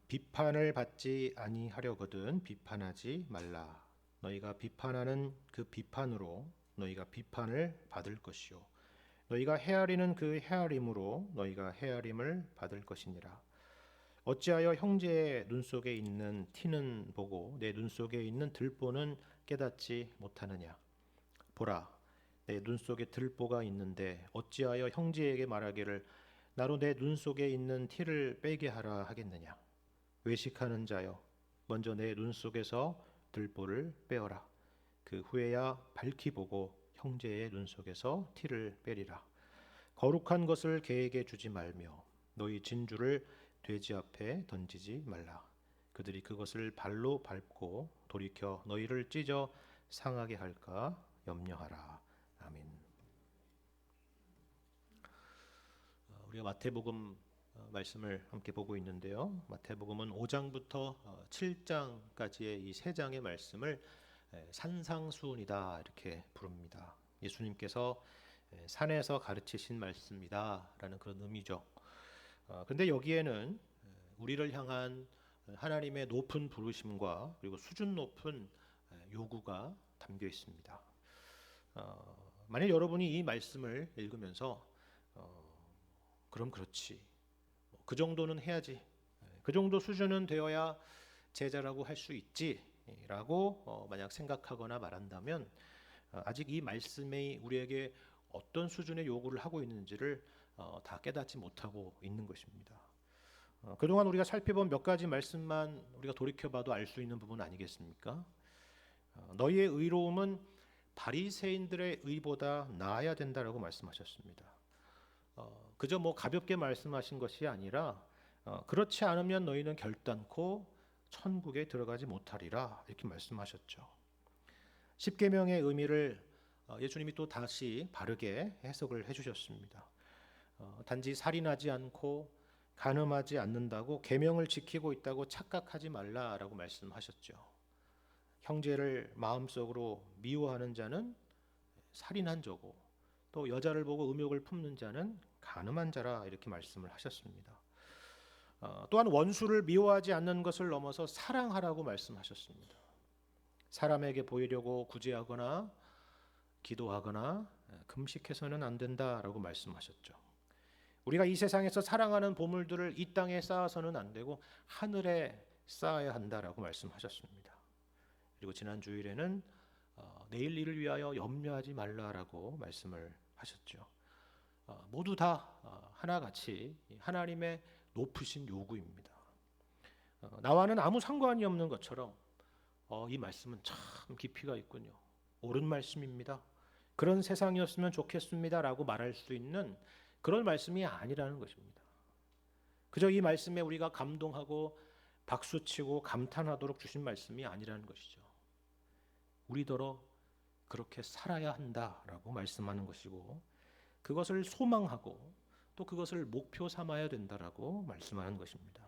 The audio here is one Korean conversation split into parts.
비판을 받지 아니하려거든 비판하지 말라. 너희가 비판하는 그 비판으로 너희가 비판을 받을 것이요 너희가 헤아리는 그 헤아림으로 너희가 헤아림을 받을 것이니라. 어찌하여 형제의 눈 속에 있는 티는 보고 내 눈 속에 있는 들보는 깨닫지 못하느냐. 보라, 내 눈 속에 들보가 있는데 어찌하여 형제에게 말하기를 나로 내 눈 속에 있는 티를 빼게 하라 하겠느냐. 외식하는 자여, 먼저 내 눈 속에서 들보를 빼어라. 그 후에야 밝히 보고 형제의 눈 속에서 티를 빼리라. 거룩한 것을 개에게 주지 말며 너희 진주를 돼지 앞에 던지지 말라. 그들이 그것을 발로 밟고 돌이켜 너희를 찢어 상하게 할까 염려하라. 아멘. 우리가 마태복음 말씀을 함께 보고 있는데요. 마태복음은 5장부터 7장까지의 이 세 장의 말씀을 산상수훈이다 이렇게 부릅니다. 예수님께서 산에서 가르치신 말씀이다라는 그런 의미죠. 그런데 여기에는 우리를 향한 하나님의 높은 부르심과 그리고 수준 높은 요구가 담겨 있습니다. 만약 여러분이 이 말씀을 읽으면서 그럼 그렇지, 그 정도는 해야지, 그 정도 수준은 되어야 제자라고 할 수 있지라고 만약 생각하거나 말한다면 아직 이 말씀이 우리에게 어떤 수준의 요구를 하고 있는지를 다 깨닫지 못하고 있는 것입니다. 그동안 우리가 살펴본 몇 가지 말씀만 우리가 돌이켜봐도 알 수 있는 부분 아니겠습니까? 너희의 의로움은 바리새인들의 의보다 나아야 된다라고 말씀하셨습니다. 그저 가볍게 말씀하신 것이 아니라 그렇지 않으면 너희는 결단코 천국에 들어가지 못하리라 이렇게 말씀하셨죠. 십계명의 의미를 예수님이 또 다시 바르게 해석을 해주셨습니다. 단지 살인하지 않고 간음하지 않는다고 계명을 지키고 있다고 착각하지 말라라고 말씀하셨죠. 형제를 마음속으로 미워하는 자는 살인한 자고 또 여자를 보고 음욕을 품는 자는 간음한 자라 이렇게 말씀을 하셨습니다. 또한 원수를 미워하지 않는 것을 넘어서 사랑하라고 말씀하셨습니다. 사람에게 보이려고 구제하거나 기도하거나 금식해서는 안 된다라고 말씀하셨죠. 우리가 이 세상에서 사랑하는 보물들을 이 땅에 쌓아서는 안 되고 하늘에 쌓아야 한다라고 말씀하셨습니다. 그리고 지난 주일에는 내일 일을 위하여 염려하지 말라라고 말씀을 하셨죠. 모두 다 하나같이 하나님의 높으신 요구입니다. 나와는 아무 상관이 없는 것처럼 이 말씀은 참 깊이가 있군요. 옳은 말씀입니다. 그런 세상이었으면 좋겠습니다라고 말할 수 있는 그런 말씀이 아니라는 것입니다. 그저 이 말씀에 우리가 감동하고 박수치고 감탄하도록 주신 말씀이 아니라는 것이죠. 우리더러 그렇게 살아야 한다라고 말씀하는 것이고 그것을 소망하고 또 그것을 목표 삼아야 된다라고 말씀하는 것입니다.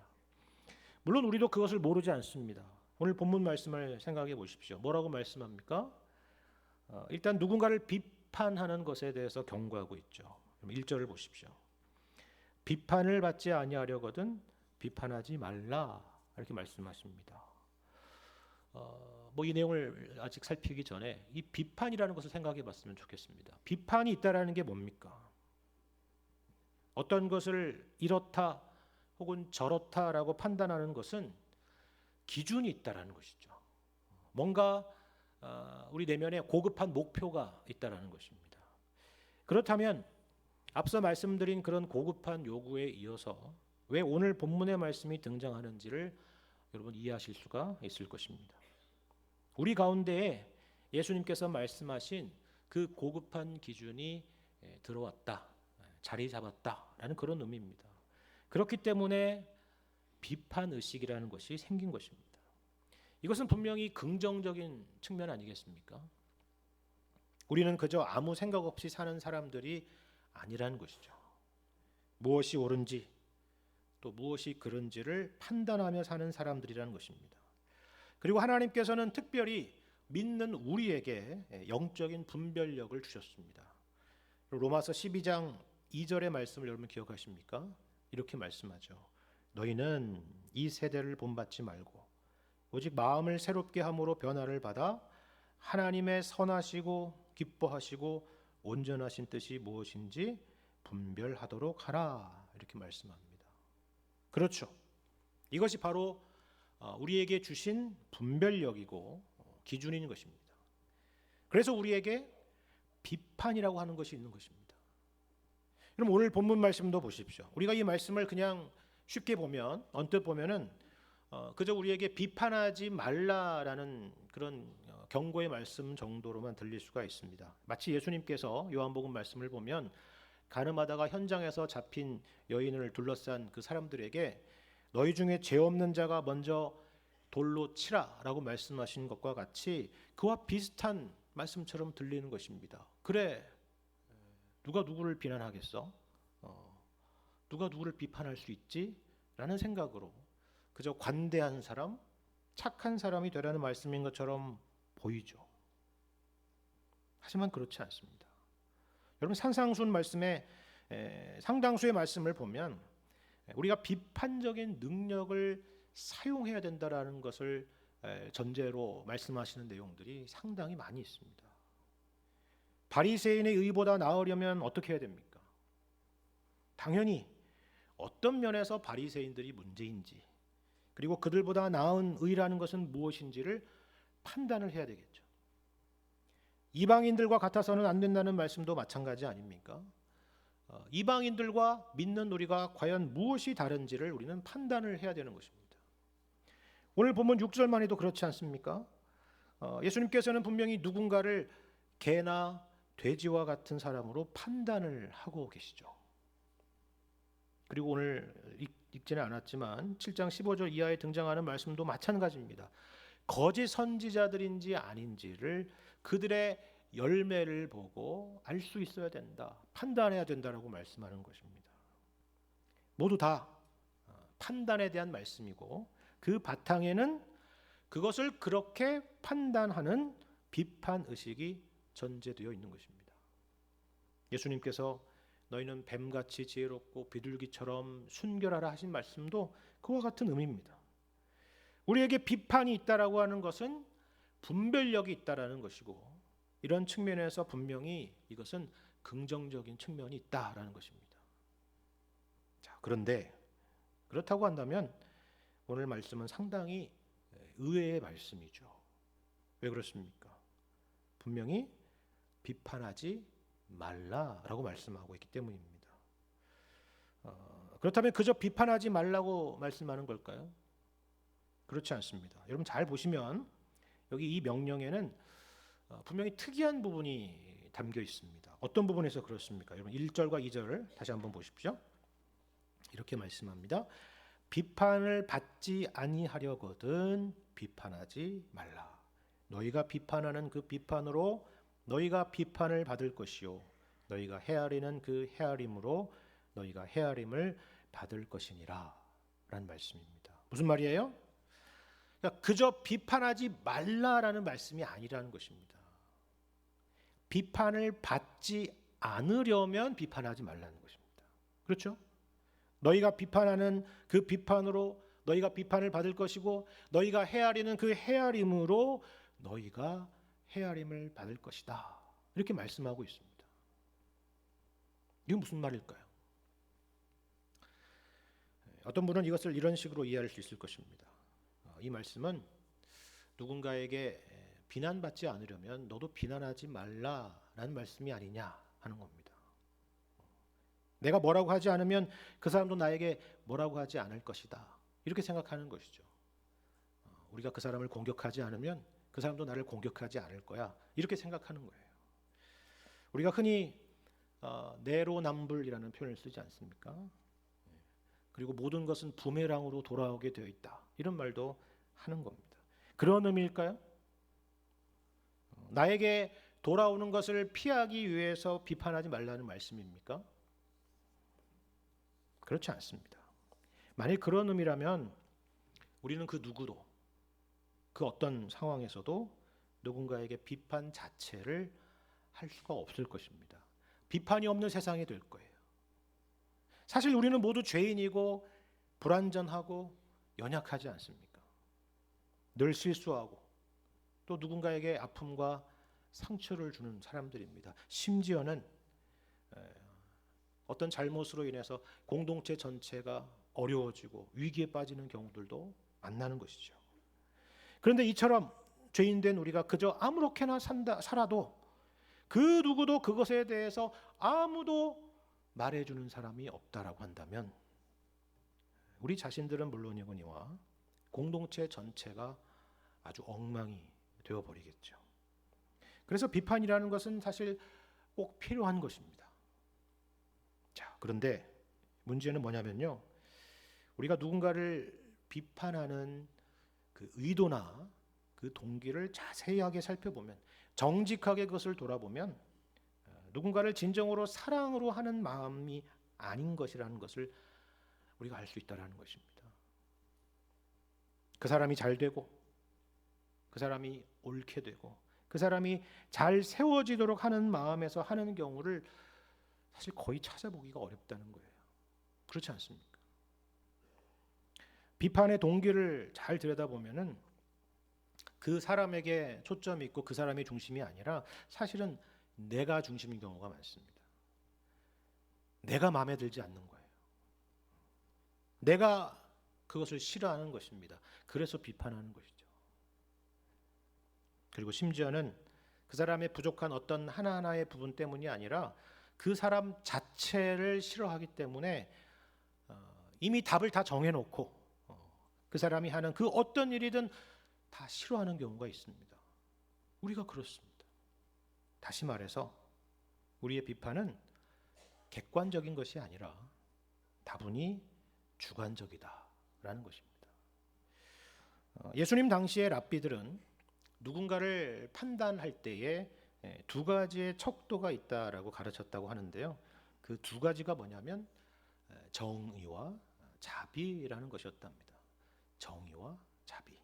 물론 우리도 그것을 모르지 않습니다. 오늘 본문 말씀을 생각해 보십시오. 뭐라고 말씀합니까? 일단 누군가를 비판하는 것에 대해서 경고하고 있죠. 1절을 보십시오. 비판을 받지 아니하려거든 비판하지 말라 이렇게 말씀하십니다. 이 내용을 아직 살피기 전에 이 비판이라는 것을 생각해 봤으면 좋겠습니다. 비판이 있다라는 게 뭡니까? 어떤 것을 이렇다 혹은 저렇다라고 판단하는 것은 기준이 있다라는 것이죠. 뭔가 우리 내면에 고급한 목표가 있다라는 것입니다. 그렇다면 앞서 말씀드린 그런 고급한 요구에 이어서 왜 오늘 본문의 말씀이 등장하는지를 여러분 이해하실 수가 있을 것입니다. 우리 가운데에 예수님께서 말씀하신 그 고급한 기준이 들어왔다, 자리 잡았다라는 그런 의미입니다. 그렇기 때문에 비판 의식이라는 것이 생긴 것입니다. 이것은 분명히 긍정적인 측면 아니겠습니까? 우리는 그저 아무 생각 없이 사는 사람들이 아니라는 것이죠. 무엇이 옳은지 또 무엇이 그른지를 판단하며 사는 사람들이라는 것입니다. 그리고 하나님께서는 특별히 믿는 우리에게 영적인 분별력을 주셨습니다. 로마서 12장 2절의 말씀을 여러분 기억하십니까? 이렇게 말씀하죠. 너희는 이 세대를 본받지 말고 오직 마음을 새롭게 함으로 변화를 받아 하나님의 선하시고 기뻐하시고 온전하신 뜻이 무엇인지 분별하도록 하라, 이렇게 말씀합니다. 그렇죠. 이것이 바로 우리에게 주신 분별력이고 기준인 것입니다. 그래서 우리에게 비판이라고 하는 것이 있는 것입니다. 그럼 오늘 본문 말씀도 보십시오. 우리가 이 말씀을 그냥 쉽게 보면, 언뜻 보면은 그저 우리에게 비판하지 말라라는 그런 경고의 말씀 정도로만 들릴 수가 있습니다. 마치 예수님께서 요한복음 말씀을 보면 가늠하다가 현장에서 잡힌 여인을 둘러싼 그 사람들에게 너희 중에 죄 없는 자가 먼저 돌로 치라라고 말씀하신 것과 같이 그와 비슷한 말씀처럼 들리는 것입니다. 그래, 누가 누구를 비난하겠어? 누가 누구를 비판할 수 있지? 라는 생각으로 그저 관대한 사람, 착한 사람이 되라는 말씀인 것처럼 보이죠. 하지만 그렇지 않습니다. 여러분, 산상순 말씀에 상당수의 말씀을 보면 우리가 비판적인 능력을 사용해야 된다라는 것을 전제로 말씀하시는 내용들이 상당히 많이 있습니다. 바리새인의 의보다 나으려면 어떻게 해야 됩니까? 당연히 어떤 면에서 바리새인들이 문제인지, 그리고 그들보다 나은 의라는 것은 무엇인지를 판단을 해야 되겠죠. 이방인들과 같아서는 안 된다는 말씀도 마찬가지 아닙니까? 이방인들과 믿는 우리가 과연 무엇이 다른지를 우리는 판단을 해야 되는 것입니다. 오늘 본문 6절만 해도 그렇지 않습니까? 예수님께서는 분명히 누군가를 개나 돼지와 같은 사람으로 판단을 하고 계시죠. 그리고 오늘 읽지는 않았지만 7장 15절 이하에 등장하는 말씀도 마찬가지입니다. 거짓 선지자들인지 아닌지를 그들의 열매를 보고 알 수 있어야 된다, 판단해야 된다라고 말씀하는 것입니다. 모두 다 판단에 대한 말씀이고 그 바탕에는 그것을 그렇게 판단하는 비판 의식이 전제되어 있는 것입니다. 예수님께서 너희는 뱀같이 지혜롭고 비둘기처럼 순결하라 하신 말씀도 그와 같은 의미입니다. 우리에게 비판이 있다라고 하는 것은 분별력이 있다라는 것이고, 이런 측면에서 분명히 이것은 긍정적인 측면이 있다라는 것입니다. 자, 그런데 그렇다고 한다면 오늘 말씀은 상당히 의외의 말씀이죠. 왜 그렇습니까? 분명히 비판하지 말라라고 말씀하고 있기 때문입니다. 그렇다면 그저 비판하지 말라고 말씀하는 걸까요? 그렇지 않습니다. 여러분 잘 보시면 여기 이 명령에는 분명히 특이한 부분이 담겨 있습니다. 어떤 부분에서 그렇습니까? 여러분 1절과 2절을 다시 한번 보십시오. 이렇게 말씀합니다. 비판을 받지 아니하려거든 비판하지 말라. 너희가 비판하는 그 비판으로 너희가 비판을 받을 것이요 너희가 헤아리는 그 헤아림으로 너희가 헤아림을 받을 것이니라 라는 말씀입니다. 무슨 말이에요? 그러니까 그저 비판하지 말라라는 말씀이 아니라는 것입니다. 비판을 받지 않으려면 비판하지 말라는 것입니다. 그렇죠? 너희가 비판하는 그 비판으로 너희가 비판을 받을 것이고 너희가 헤아리는 그 헤아림으로 너희가 헤아림을 받을 것이다. 이렇게 말씀하고 있습니다. 이건 무슨 말일까요? 어떤 분은 이것을 이런 식으로 이해할 수 있을 것입니다. 이 말씀은 누군가에게 비난받지 않으려면 너도 비난하지 말라라는 말씀이 아니냐 하는 겁니다. 내가 뭐라고 하지 않으면 그 사람도 나에게 뭐라고 하지 않을 것이다. 이렇게 생각하는 것이죠. 우리가 그 사람을 공격하지 않으면 그 사람도 나를 공격하지 않을 거야. 이렇게 생각하는 거예요. 우리가 흔히 내로남불이라는 표현을 쓰지 않습니까? 그리고 모든 것은 부메랑으로 돌아오게 되어 있다. 이런 말도 하는 겁니다. 그런 의미일까요? 나에게 돌아오는 것을 피하기 위해서 비판하지 말라는 말씀입니까? 그렇지 않습니다. 만일 그런 의미라면 우리는 그 누구도 그 어떤 상황에서도 누군가에게 비판 자체를 할 수가 없을 것입니다. 비판이 없는 세상이 될 거예요. 사실 우리는 모두 죄인이고 불완전하고 연약하지 않습니까? 늘 실수하고 또 누군가에게 아픔과 상처를 주는 사람들입니다. 심지어는 어떤 잘못으로 인해서 공동체 전체가 어려워지고 위기에 빠지는 경우들도 만나는 것이죠. 그런데 이처럼 죄인된 우리가 그저 아무렇게나 살아도 그 누구도 그것에 대해서 아무도 말해주는 사람이 없다라고 한다면 우리 자신들은 물론이거니와 공동체 전체가 아주 엉망이 되어버리겠죠. 그래서 비판이라는 것은 사실 꼭 필요한 것입니다. 자, 그런데 문제는 뭐냐면요, 우리가 누군가를 비판하는 그 의도나 그 동기를 자세하게 살펴보면, 정직하게 그것을 돌아보면 누군가를 진정으로 사랑으로 하는 마음이 아닌 것이라는 것을 우리가 알 수 있다는 것입니다. 그 사람이 잘 되고 그 사람이 옳게 되고 그 사람이 잘 세워지도록 하는 마음에서 하는 경우를 사실 거의 찾아보기가 어렵다는 거예요. 그렇지 않습니까? 비판의 동기를 잘 들여다보면은 그 사람에게 초점이 있고 그 사람이 중심이 아니라 사실은 내가 중심인 경우가 많습니다. 내가 마음에 들지 않는 거예요. 내가 그것을 싫어하는 것입니다. 그래서 비판하는 것이죠. 그리고 심지어는 그 사람의 부족한 어떤 하나하나의 부분 때문이 아니라 그 사람 자체를 싫어하기 때문에 이미 답을 다 정해놓고 그 사람이 하는 그 어떤 일이든 다 싫어하는 경우가 있습니다. 우리가 그렇습니다. 다시 말해서 우리의 비판은 객관적인 것이 아니라 다분히 주관적이다라는 것입니다. 예수님 당시의 랍비들은 누군가를 판단할 때에 두 가지의 척도가 있다라고 가르쳤다고 하는데요. 그 두 가지가 뭐냐면 정의와 자비라는 것이었답니다. 정의와 자비.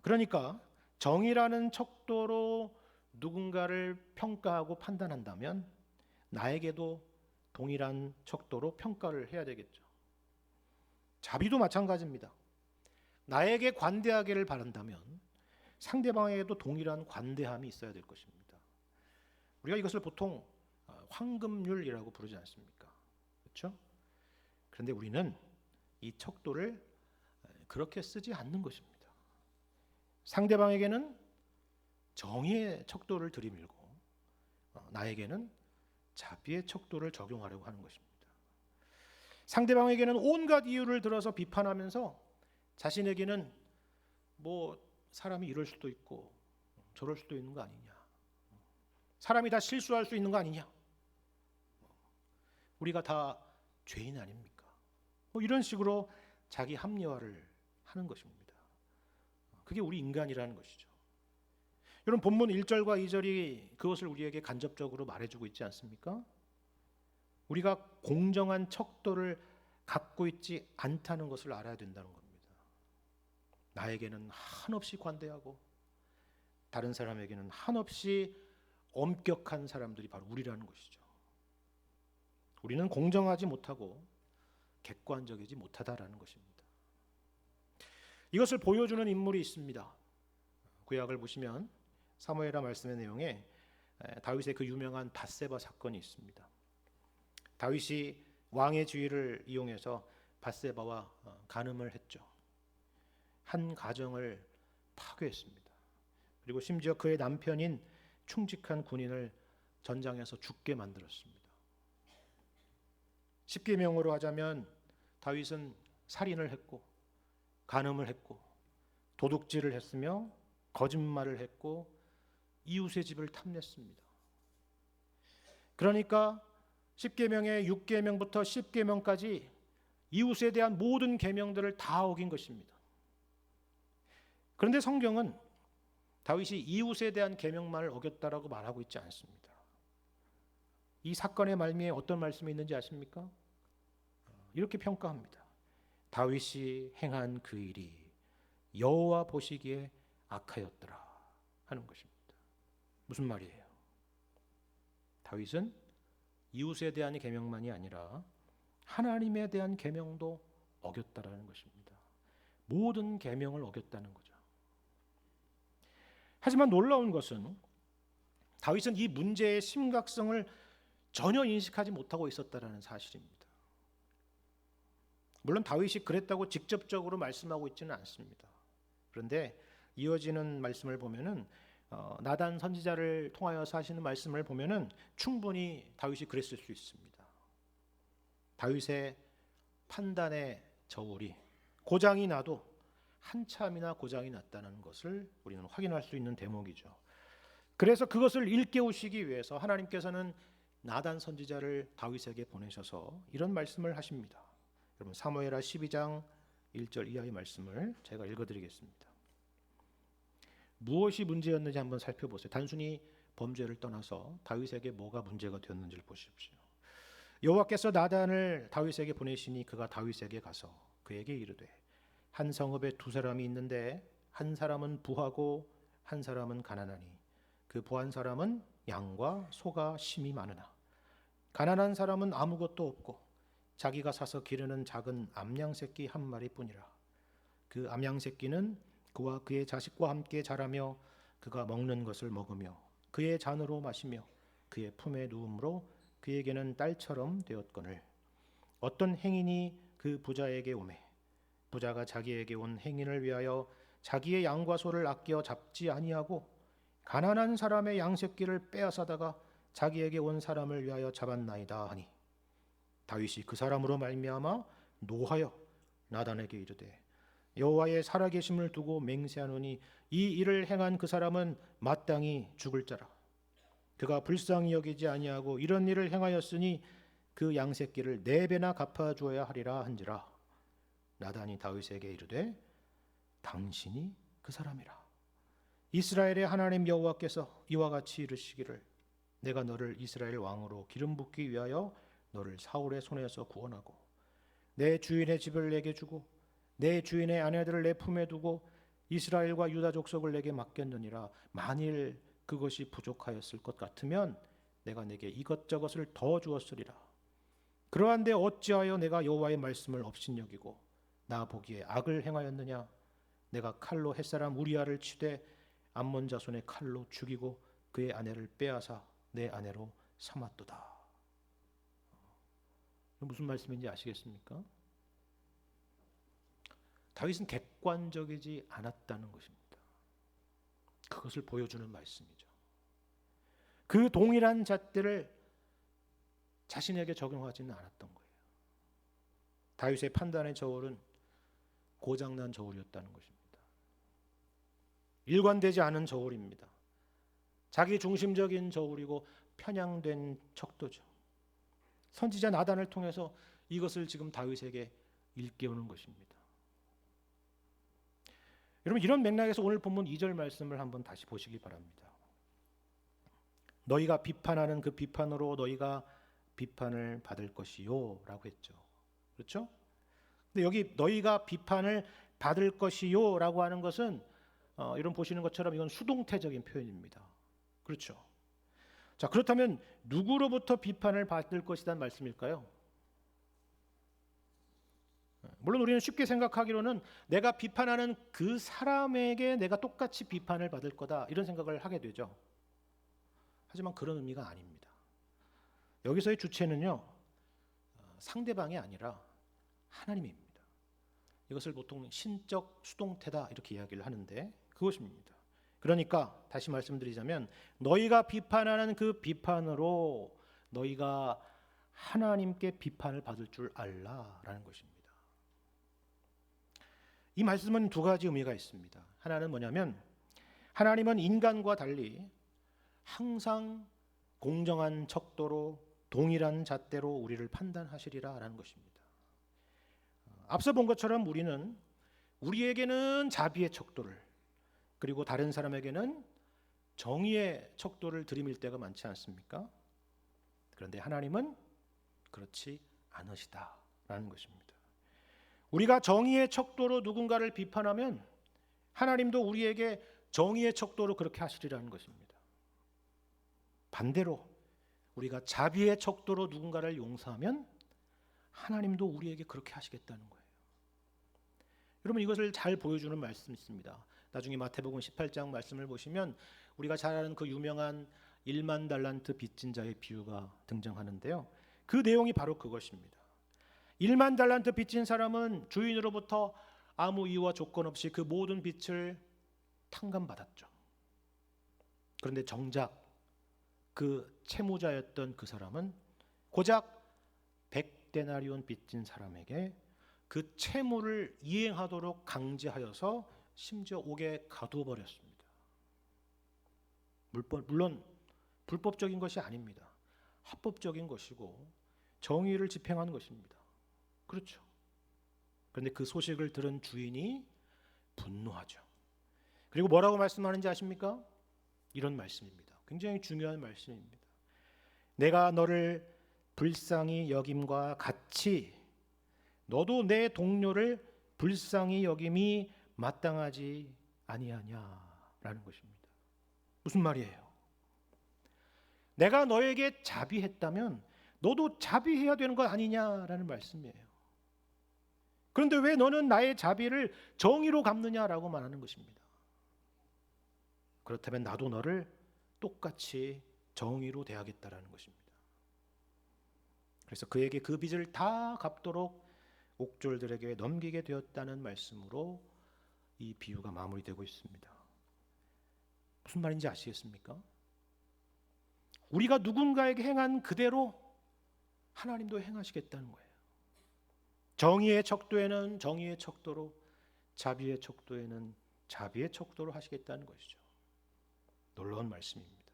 그러니까 정의라는 척도로 누군가를 평가하고 판단한다면 나에게도 동일한 척도로 평가를 해야 되겠죠. 자비도 마찬가지입니다. 나에게 관대하기를 바란다면 상대방에게도 동일한 관대함이 있어야 될 것입니다. 우리가 이것을 보통 황금률이라고 부르지 않습니까? 그렇죠? 그런데 우리는 이 척도를 그렇게 쓰지 않는 것입니다. 상대방에게는 정의의 척도를 들이밀고 나에게는 자비의 척도를 적용하려고 하는 것입니다. 상대방에게는 온갖 이유를 들어서 비판하면서 자신에게는 뭐 사람이 이럴 수도 있고 저럴 수도 있는 거 아니냐, 사람이 다 실수할 수 있는 거 아니냐, 우리가 다 죄인 아닙니까? 뭐 이런 식으로 자기 합리화를 하는 것입니다. 그게 우리 인간이라는 것이죠. 여러분, 본문 1절과 2절이 그것을 우리에게 간접적으로 말해주고 있지 않습니까? 우리가 공정한 척도를 갖고 있지 않다는 것을 알아야 된다는 겁니다. 나에게는 한없이 관대하고 다른 사람에게는 한없이 엄격한 사람들이 바로 우리라는 것이죠. 우리는 공정하지 못하고 객관적이지 못하다라는 것입니다. 이것을 보여주는 인물이 있습니다. 구약을 보시면 사무엘하 말씀의 내용에 다윗의 그 유명한 밧세바 사건이 있습니다. 다윗이 왕의 지위를 이용해서 밧세바와 간음을 했죠. 한 가정을 파괴했습니다. 그리고 심지어 그의 남편인 충직한 군인을 전장에서 죽게 만들었습니다. 십계명으로 하자면 다윗은 살인을 했고 간음을 했고 도둑질을 했으며 거짓말을 했고 이웃의 집을 탐냈습니다. 그러니까 10계명의 6계명부터 10계명까지 이웃에 대한 모든 계명들을 다 어긴 것입니다. 그런데 성경은 다윗이 이웃에 대한 계명만을 어겼다라고 말하고 있지 않습니다. 이 사건의 말미에 어떤 말씀이 있는지 아십니까? 이렇게 평가합니다. 다윗이 행한 그 일이 여호와 보시기에 악하였더라 하는 것입니다. 무슨 말이에요? 다윗은 이웃에 대한 계명만이 아니라 하나님에 대한 계명도 어겼다라는 것입니다. 모든 계명을 어겼다는 거죠. 하지만 놀라운 것은 다윗은 이 문제의 심각성을 전혀 인식하지 못하고 있었다라는 사실입니다. 물론 다윗이 그랬다고 직접적으로 말씀하고 있지는 않습니다. 그런데 이어지는 말씀을 보면은 나단 선지자를 통하여서 하시는 말씀을 보면은 충분히 다윗이 그랬을 수 있습니다. 다윗의 판단의 저울이 고장이 나도 한참이나 고장이 났다는 것을 우리는 확인할 수 있는 대목이죠. 그래서 그것을 일깨우시기 위해서 하나님께서는 나단 선지자를 다윗에게 보내셔서 이런 말씀을 하십니다. 여러분 사무엘하 12장 1절 이하의 말씀을 제가 읽어드리겠습니다. 무엇이 문제였는지 한번 살펴보세요. 단순히 범죄를 떠나서 다윗에게 뭐가 문제가 되었는지를 보십시오. 여호와께서 나단을 다윗에게 보내시니 그가 다윗에게 가서 그에게 이르되 한 성읍에 두 사람이 있는데 한 사람은 부하고 한 사람은 가난하니 그 부한 사람은 양과 소가 심이 많으나 가난한 사람은 아무것도 없고 자기가 사서 기르는 작은 암양 새끼 한 마리뿐이라. 그 암양 새끼는 그와 그의 자식과 함께 자라며 그가 먹는 것을 먹으며 그의 잔으로 마시며 그의 품에 누움으로 그에게는 딸처럼 되었거늘 어떤 행인이 그 부자에게 오매 부자가 자기에게 온 행인을 위하여 자기의 양과 소를 아껴 잡지 아니하고 가난한 사람의 양 새끼를 빼앗아다가 자기에게 온 사람을 위하여 잡았나이다 하니 다윗이 그 사람으로 말미암아 노하여 나단에게 이르되 여호와의 살아계심을 두고 맹세하노니 이 일을 행한 그 사람은 마땅히 죽을 자라. 그가 불쌍히 여기지 아니하고 이런 일을 행하였으니 그 양새끼를 4배나 갚아주어야 하리라 한지라. 나단이 다윗에게 이르되 당신이 그 사람이라. 이스라엘의 하나님 여호와께서 이와 같이 이르시기를 내가 너를 이스라엘 왕으로 기름 붓기 위하여 너를 사울의 손에서 구원하고 내 주인의 집을 내게 주고 내 주인의 아내들을 내 품에 두고 이스라엘과 유다 족속을 내게 맡겼느니라. 만일 그것이 부족하였을 것 같으면 내가 내게 이것저것을 더 주었으리라. 그러한데 어찌하여 내가 여호와의 말씀을 업신여기고 나 보기에 악을 행하였느냐. 내가 칼로 햇사람 우리아를 치되 암몬 자손의 칼로 죽이고 그의 아내를 빼앗아 내 아내로 삼았도다. 무슨 말씀인지 아시겠습니까? 다윗은 객관적이지 않았다는 것입니다. 그것을 보여주는 말씀이죠. 그 동일한 잣대를 자신에게 적용하지는 않았던 거예요. 다윗의 판단의 저울은 고장난 저울이었다는 것입니다. 일관되지 않은 저울입니다. 자기 중심적인 저울이고 편향된 척도죠. 선지자 나단을 통해서 이것을 지금 다윗에게 일깨우는 것입니다. 여러분 이런 맥락에서 오늘 본문 2절 말씀을 한번 다시 보시기 바랍니다. 너희가 비판하는 그 비판으로 너희가 비판을 받을 것이요 라고 했죠. 그렇죠? 근데 여기 너희가 비판을 받을 것이요 라고 하는 것은 이런 보시는 것처럼 이건 수동태적인 표현입니다. 그렇죠? 자, 그렇다면 누구로부터 비판을 받을 것이란 말씀일까요? 물론 우리는 쉽게 생각하기로는 내가 비판하는 그 사람에게 내가 똑같이 비판을 받을 거다 이런 생각을 하게 되죠. 하지만 그런 의미가 아닙니다. 여기서의 주체는요 상대방이 아니라 하나님입니다. 이것을 보통 신적 수동태다 이렇게 이야기를 하는데 그것입니다. 그러니까 다시 말씀드리자면 너희가 비판하는 그 비판으로 너희가 하나님께 비판을 받을 줄 알라라는 것입니다. 이 말씀은 두 가지 의미가 있습니다. 하나는 뭐냐면 하나님은 인간과 달리 항상 공정한 척도로 동일한 잣대로 우리를 판단하시리라라는 것입니다. 앞서 본 것처럼 우리에게는 자비의 척도를 그리고 다른 사람에게는 정의의 척도를 들이밀 때가 많지 않습니까? 그런데 하나님은 그렇지 않으시다라는 것입니다. 우리가 정의의 척도로 누군가를 비판하면 하나님도 우리에게 정의의 척도로 그렇게 하시리라는 것입니다. 반대로 우리가 자비의 척도로 누군가를 용서하면 하나님도 우리에게 그렇게 하시겠다는 거예요. 여러분, 이것을 잘 보여주는 말씀이 있습니다. 나중에 마태복음 18장 말씀을 보시면 우리가 잘 아는 그 유명한 1만 달란트 빚진 자의 비유가 등장하는데요. 그 내용이 바로 그것입니다. 1만 달란트 빚진 사람은 주인으로부터 아무 이유와 조건 없이 그 모든 빚을 탕감받았죠. 그런데 정작 그 채무자였던 그 사람은 고작 100데나리온 빚진 사람에게 그 채무를 이행하도록 강제하여서 심지어 옥에 가두어버렸습니다. 물론 불법적인 것이 아닙니다. 합법적인 것이고 정의를 집행한 것입니다. 그렇죠. 그런데 그 소식을 들은 주인이 분노하죠. 그리고 뭐라고 말씀하는지 아십니까? 이런 말씀입니다. 굉장히 중요한 말씀입니다. 내가 너를 불쌍히 여김과 같이 너도 내 동료를 불쌍히 여김이 마땅하지 아니하냐라는 것입니다. 무슨 말이에요? 내가 너에게 자비했다면 너도 자비해야 되는 것 아니냐라는 말씀이에요. 그런데 왜 너는 나의 자비를 정의로 갚느냐라고 말하는 것입니다. 그렇다면 나도 너를 똑같이 정의로 대하겠다라는 것입니다. 그래서 그에게 그 빚을 다 갚도록 옥졸들에게 넘기게 되었다는 말씀으로 이 비유가 마무리되고 있습니다. 무슨 말인지 아시겠습니까? 우리가 누군가에게 행한 그대로 하나님도 행하시겠다는 거예요. 정의의 척도에는 정의의 척도로, 자비의 척도에는 자비의 척도로 하시겠다는 것이죠. 놀라운 말씀입니다.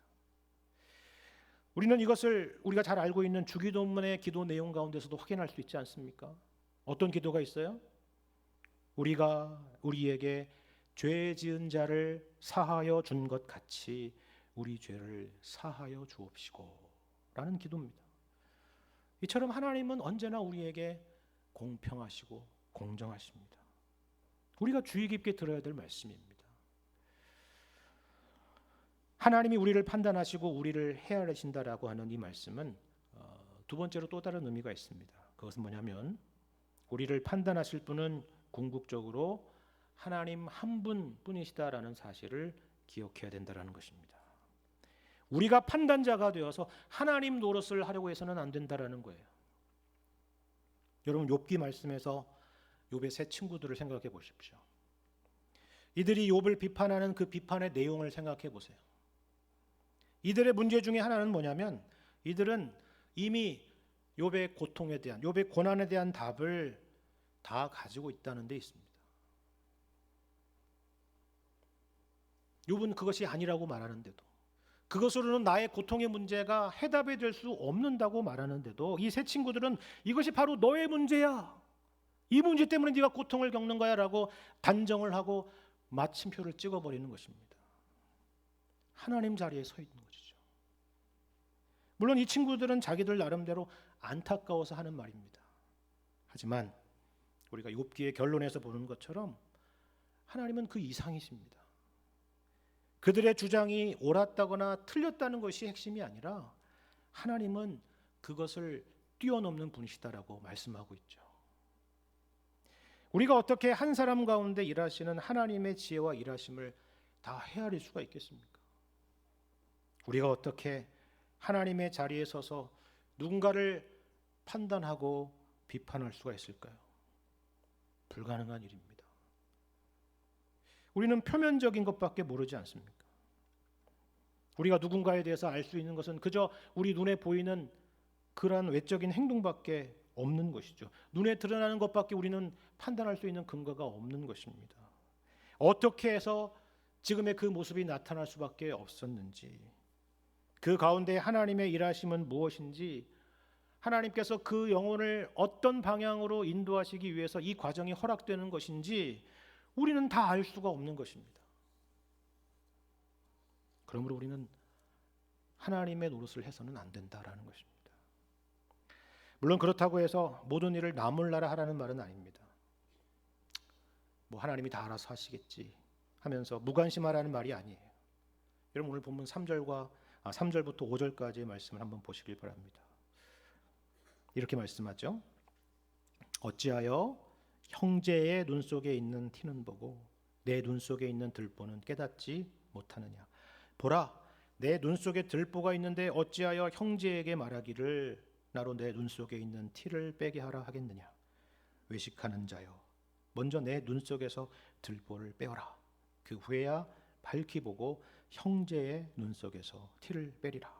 우리는 이것을 우리가 잘 알고 있는 주기도문의 기도 내용 가운데서도 확인할 수 있지 않습니까? 어떤 기도가 있어요? 우리가 우리에게 죄 지은 자를 사하여 준 것 같이 우리 죄를 사하여 주옵시고 라는 기도입니다. 이처럼 하나님은 언제나 우리에게 공평하시고 공정하십니다. 우리가 주의 깊게 들어야 될 말씀입니다. 하나님이 우리를 판단하시고 우리를 헤아리신다라고 하는 이 말씀은 두 번째로 또 다른 의미가 있습니다. 그것은 뭐냐면 우리를 판단하실 분은 궁극적으로 하나님 한 분뿐이시다라는 사실을 기억해야 된다라는 것입니다. 우리가 판단자가 되어서 하나님 노릇을 하려고 해서는 안 된다라는 거예요. 여러분, 욥기 말씀에서 욥의 세 친구들을 생각해 보십시오. 이들이 욥을 비판하는 그 비판의 내용을 생각해 보세요. 이들의 문제 중에 하나는 뭐냐면 이들은 이미 욥의 고통에 대한, 욥의 고난에 대한 답을 다 가지고 있다는 데 있습니다. 욥은 그것이 아니라고 말하는데도, 그것으로는 나의 고통의 문제가 해답이 될 수 없는다고 말하는데도 이 세 친구들은 이것이 바로 너의 문제야, 이 문제 때문에 네가 고통을 겪는 거야 라고 단정을 하고 마침표를 찍어버리는 것입니다. 하나님 자리에 서 있는 것이죠. 물론 이 친구들은 자기들 나름대로 안타까워서 하는 말입니다. 하지만 우리가 욥기의 결론에서 보는 것처럼 하나님은 그 이상이십니다. 그들의 주장이 옳았다거나 틀렸다는 것이 핵심이 아니라 하나님은 그것을 뛰어넘는 분이시다라고 말씀하고 있죠. 우리가 어떻게 한 사람 가운데 일하시는 하나님의 지혜와 일하심을 다 헤아릴 수가 있겠습니까? 우리가 어떻게 하나님의 자리에 서서 누군가를 판단하고 비판할 수가 있을까요? 불가능한 일입니다. 우리는 표면적인 것밖에 모르지 않습니까? 우리가 누군가에 대해서 알 수 있는 것은 그저 우리 눈에 보이는 그러한 외적인 행동밖에 없는 것이죠. 눈에 드러나는 것밖에 우리는 판단할 수 있는 근거가 없는 것입니다. 어떻게 해서 지금의 그 모습이 나타날 수밖에 없었는지, 그 가운데 하나님의 일하심은 무엇인지, 하나님께서 그 영혼을 어떤 방향으로 인도하시기 위해서 이 과정이 허락되는 것인지 우리는 다 알 수가 없는 것입니다. 그러므로 우리는 하나님의 노릇을 해서는 안 된다라는 것입니다. 물론 그렇다고 해서 모든 일을 나 몰라라 하라는 말은 아닙니다. 하나님이 다 알아서 하시겠지 하면서 무관심하라는 말이 아니에요. 여러분, 오늘 본문 3절부터 5절까지의 말씀을 한번 보시길 바랍니다. 이렇게 말씀하죠. 어찌하여 형제의 눈 속에 있는 티는 보고 내 눈 속에 있는 들보는 깨닫지 못하느냐. 보라, 내 눈 속에 들보가 있는데 어찌하여 형제에게 말하기를 나로 내 눈 속에 있는 티를 빼게 하라 하겠느냐. 외식하는 자여, 먼저 내 눈 속에서 들보를 빼어라. 그 후에야 밝히 보고 형제의 눈 속에서 티를 빼리라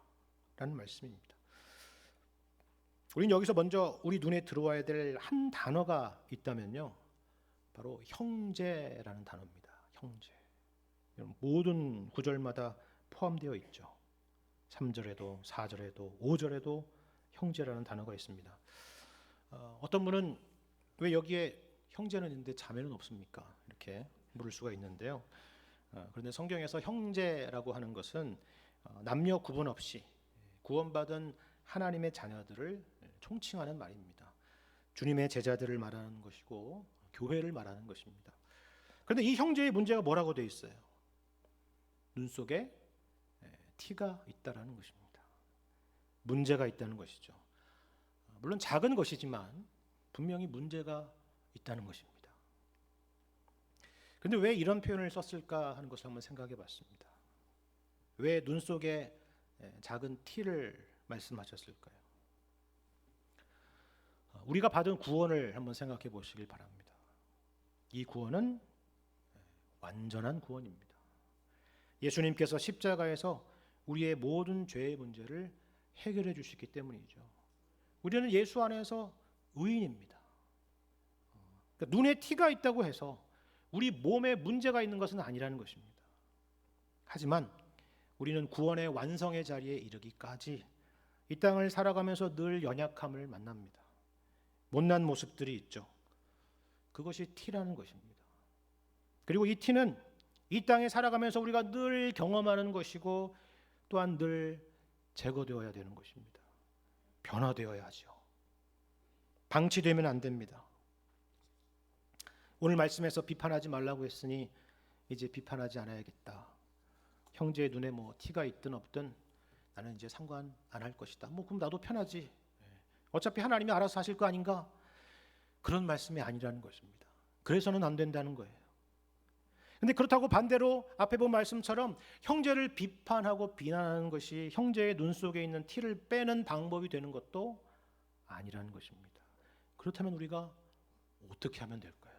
라는 말씀입니다. 우리는 여기서 먼저 우리 눈에 들어와야 될 한 단어가 있다면요, 바로 형제라는 단어입니다. 형제. 모든 구절마다 포함되어 있죠. 3절에도 4절에도 5절에도 형제라는 단어가 있습니다. 어떤 분은 왜 여기에 형제는 있는데 자매는 없습니까? 이렇게 물을 수가 있는데요. 그런데 성경에서 형제라고 하는 것은 남녀 구분 없이 구원받은 하나님의 자녀들을 총칭하는 말입니다. 주님의 제자들을 말하는 것이고 교회를 말하는 것입니다. 그런데 이 형제의 문제가 뭐라고 되어 있어요? 눈 속에 티가 있다라는 것입니다. 문제가 있다는 것이죠. 물론 작은 것이지만 분명히 문제가 있다는 것입니다. 그런데 왜 이런 표현을 썼을까 하는 것을 한번 생각해 봤습니다. 왜 눈 속에 작은 티를 말씀하셨을까요? 우리가 받은 구원을 한번 생각해 보시길 바랍니다. 이 구원은 완전한 구원입니다. 예수님께서 십자가에서 우리의 모든 죄의 문제를 해결해 주셨기 때문이죠. 우리는 예수 안에서 의인입니다. 그러니까 눈에 티가 있다고 해서 우리 몸에 문제가 있는 것은 아니라는 것입니다. 하지만 우리는 구원의 완성의 자리에 이르기까지 이 땅을 살아가면서 늘 연약함을 만납니다. 못난 모습들이 있죠. 그것이 티라는 것입니다. 그리고 이 티는 이 땅에 살아가면서 우리가 늘 경험하는 것이고 또한 늘 제거되어야 되는 것입니다. 변화되어야 하죠. 방치되면 안 됩니다. 오늘 말씀에서 비판하지 말라고 했으니 이제 비판하지 않아야겠다. 형제의 눈에 뭐 티가 있든 없든 나는 이제 상관 안 할 것이다. 그럼 나도 편하지. 어차피 하나님이 알아서 하실 거 아닌가? 그런 말씀이 아니라는 것입니다. 그래서는 안 된다는 거예요. 근데 그렇다고 반대로 앞에 본 말씀처럼 형제를 비판하고 비난하는 것이 형제의 눈 속에 있는 티를 빼는 방법이 되는 것도 아니라는 것입니다. 그렇다면 우리가 어떻게 하면 될까요?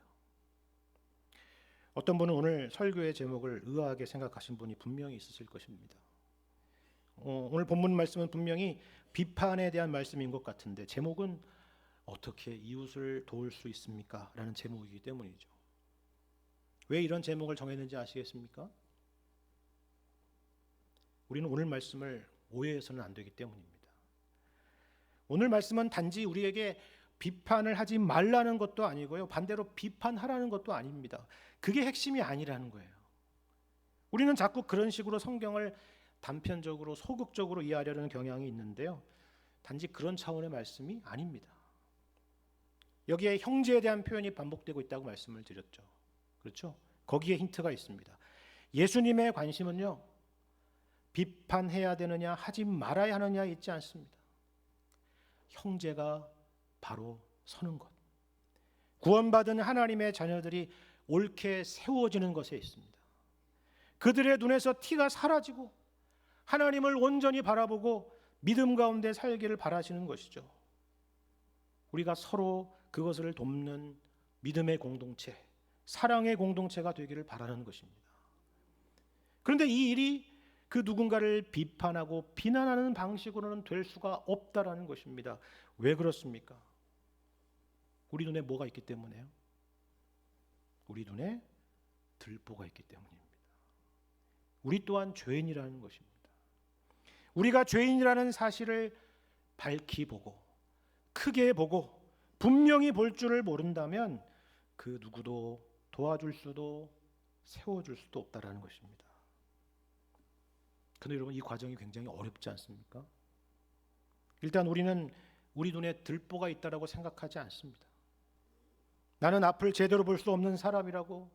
어떤 분은 오늘 설교의 제목을 의아하게 생각하신 분이 분명히 있으실 것입니다. 오늘 본문 말씀은 분명히 비판에 대한 말씀인 것 같은데 제목은 어떻게 이웃을 도울 수 있습니까? 라는 제목이기 때문이죠. 왜 이런 제목을 정했는지 아시겠습니까? 우리는 오늘 말씀을 오해해서는 안 되기 때문입니다. 오늘 말씀은 단지 우리에게 비판을 하지 말라는 것도 아니고요, 반대로 비판하라는 것도 아닙니다. 그게 핵심이 아니라는 거예요. 우리는 자꾸 그런 식으로 성경을 단편적으로 소극적으로 이해하려는 경향이 있는데요, 단지 그런 차원의 말씀이 아닙니다. 여기에 형제에 대한 표현이 반복되고 있다고 말씀을 드렸죠. 그렇죠? 거기에 힌트가 있습니다. 예수님의 관심은요, 비판해야 되느냐 하지 말아야 하느냐에 있지 않습니다. 형제가 바로 서는 것, 구원받은 하나님의 자녀들이 옳게 세워지는 것에 있습니다. 그들의 눈에서 티가 사라지고 하나님을 온전히 바라보고 믿음 가운데 살기를 바라시는 것이죠. 우리가 서로 그것을 돕는 믿음의 공동체, 사랑의 공동체가 되기를 바라는 것입니다. 그런데 이 일이 그 누군가를 비판하고 비난하는 방식으로는 될 수가 없다라는 것입니다. 왜 그렇습니까? 우리 눈에 뭐가 있기 때문에요? 우리 눈에 들보가 있기 때문입니다. 우리 또한 죄인이라는 것입니다. 우리가 죄인이라는 사실을 밝히 보고 크게 보고 분명히 볼 줄을 모른다면 그 누구도 도와줄 수도 세워줄 수도 없다라는 것입니다. 그런데 여러분, 이 과정이 굉장히 어렵지 않습니까? 일단 우리는 우리 눈에 들보가 있다라고 생각하지 않습니다. 나는 앞을 제대로 볼 수 없는 사람이라고,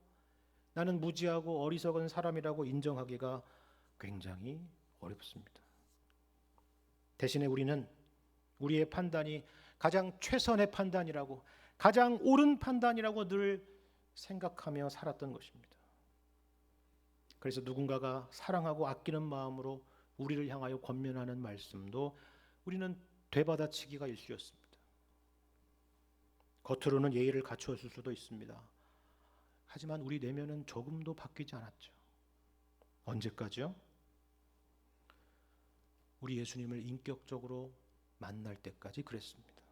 나는 무지하고 어리석은 사람이라고 인정하기가 굉장히 어렵습니다. 대신에 우리는 우리의 판단이 가장 최선의 판단이라고, 가장 옳은 판단이라고 늘 생각하며 살았던 것입니다. 그래서 누군가가 사랑하고 아끼는 마음으로 우리를 향하여 권면하는 말씀도 우리는 되받아치기가 일쑤였습니다. 겉으로는 예의를 갖추었을 수도 있습니다. 하지만 우리 내면은 조금도 바뀌지 않았죠. 언제까지요? 우리 예수님을 인격적으로 만날 때까지 그랬습니다.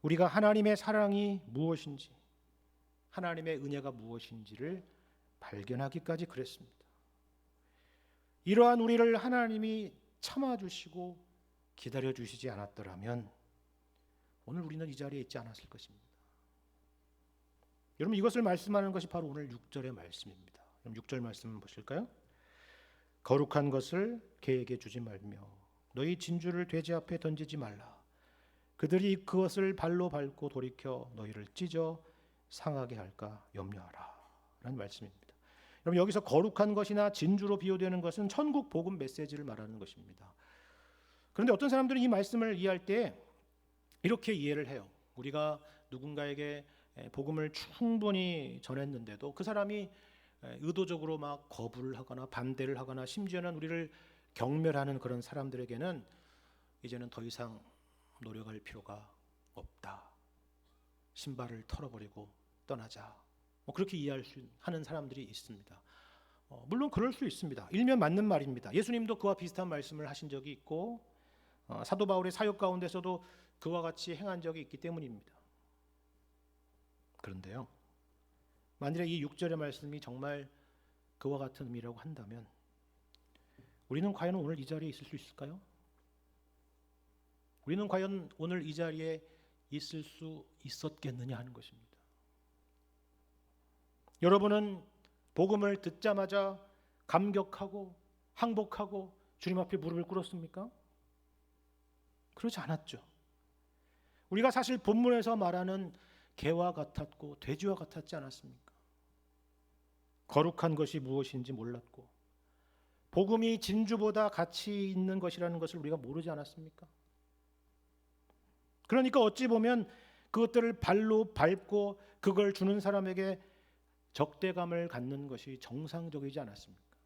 우리가 하나님의 사랑이 무엇인지, 하나님의 은혜가 무엇인지를 발견하기까지 그랬습니다. 이러한 우리를 하나님이 참아주시고 기다려주시지 않았더라면 오늘 우리는 이 자리에 있지 않았을 것입니다. 여러분, 이것을 말씀하는 것이 바로 오늘 6절의 말씀입니다. 그럼 6절 말씀 보실까요? 거룩한 것을 개에게 주지 말며 너희 진주를 돼지 앞에 던지지 말라. 그들이 그것을 발로 밟고 돌이켜 너희를 찢어 상하게 할까 염려하라 라는 말씀입니다. 여러분, 여기서 거룩한 것이나 진주로 비유되는 것은 천국 복음 메시지를 말하는 것입니다. 그런데 어떤 사람들은 이 말씀을 이해할 때 이렇게 이해를 해요. 우리가 누군가에게 복음을 충분히 전했는데도 그 사람이 의도적으로 막 거부를 하거나 반대를 하거나 심지어는 우리를 경멸하는 그런 사람들에게는 이제는 더 이상 노력할 필요가 없다. 신발을 털어버리고 떠나자. 그렇게 이해하는 사람들이 있습니다. 물론 그럴 수 있습니다. 일면 맞는 말입니다. 예수님도 그와 비슷한 말씀을 하신 적이 있고 사도 바울의 사역 가운데서도 그와 같이 행한 적이 있기 때문입니다. 그런데요, 만일에 이 6절의 말씀이 정말 그와 같은 의미라고 한다면 우리는 과연 오늘 이 자리에 있을 수 있을까요? 우리는 과연 오늘 이 자리에 있을 수 있었겠느냐 하는 것입니다. 여러분은 복음을 듣자마자 감격하고 항복하고 주님 앞에 무릎을 꿇었습니까? 그렇지 않았죠. 우리가 사실 본문에서 말하는 개와 같았고 돼지와 같았지 않았습니까? 거룩한 것이 무엇인지 몰랐고 복음이 진주보다 가치 있는 것이라는 것을 우리가 모르지 않았습니까? 그러니까 어찌 보면 그것들을 발로 밟고 그걸 주는 사람에게 적대감을 갖는 것이 정상적이지 않았습니까?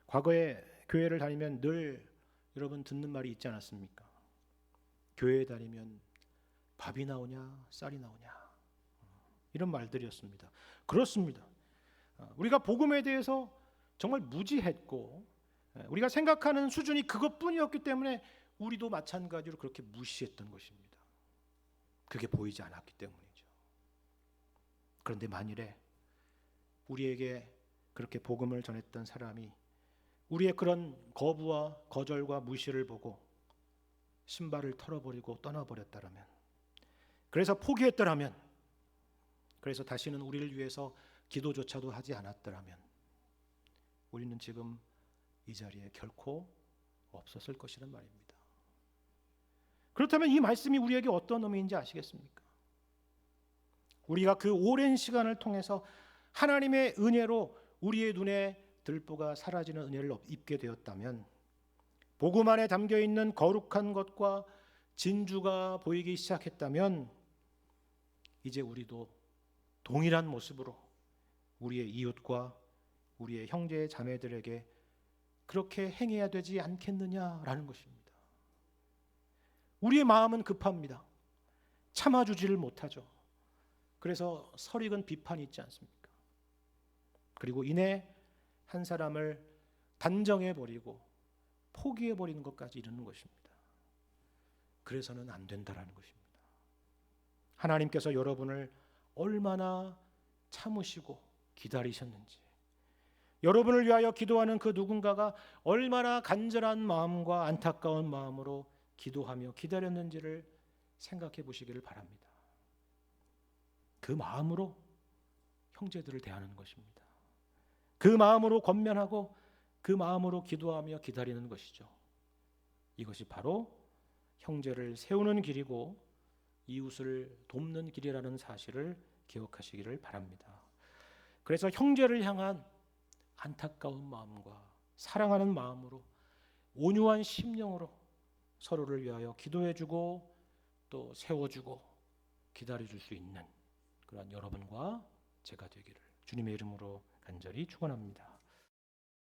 과거에 교회를 다니면 늘 여러분 듣는 말이 있지 않았습니까? 교회에 다니면 밥이 나오냐 쌀이 나오냐 이런 말들이었습니다. 그렇습니다. 우리가 복음에 대해서 정말 무지했고 우리가 생각하는 수준이 그것뿐이었기 때문에 우리도 마찬가지로 그렇게 무시했던 것입니다. 그게 보이지 않았기 때문이죠. 그런데 만일에 우리에게 그렇게 복음을 전했던 사람이 우리의 그런 거부와 거절과 무시를 보고 신발을 털어버리고 떠나버렸다라면, 그래서 포기했더라면, 그래서 다시는 우리를 위해서 기도조차도 하지 않았더라면 우리는 지금 이 자리에 결코 없었을 것이란 말입니다. 그렇다면 이 말씀이 우리에게 어떤 의미인지 아시겠습니까? 우리가 그 오랜 시간을 통해서 하나님의 은혜로 우리의 눈에 들보가 사라지는 은혜를 입게 되었다면, 복음 안에 담겨있는 거룩한 것과 진주가 보이기 시작했다면 이제 우리도 동일한 모습으로 우리의 이웃과 우리의 형제 자매들에게 그렇게 행해야 되지 않겠느냐라는 것입니다. 우리의 마음은 급합니다. 참아주지를 못하죠. 그래서 설익은 비판이 있지 않습니까? 그리고 이내 한 사람을 단정해버리고 포기해버리는 것까지 이르는 것입니다. 그래서는 안 된다라는 것입니다. 하나님께서 여러분을 얼마나 참으시고 기다리셨는지, 여러분을 위하여 기도하는 그 누군가가 얼마나 간절한 마음과 안타까운 마음으로 기도하며 기다렸는지를 생각해 보시기를 바랍니다. 그 마음으로 형제들을 대하는 것입니다. 그 마음으로 권면하고 그 마음으로 기도하며 기다리는 것이죠. 이것이 바로 형제를 세우는 길이고 이웃을 돕는 길이라는 사실을 기억하시기를 바랍니다. 그래서 형제를 향한 안타까운 마음과 사랑하는 마음으로 온유한 심령으로 서로를 위하여 기도해주고 또 세워주고 기다려줄 수 있는 그러한 여러분과 제가 되기를 주님의 이름으로 간절히 축원합니다.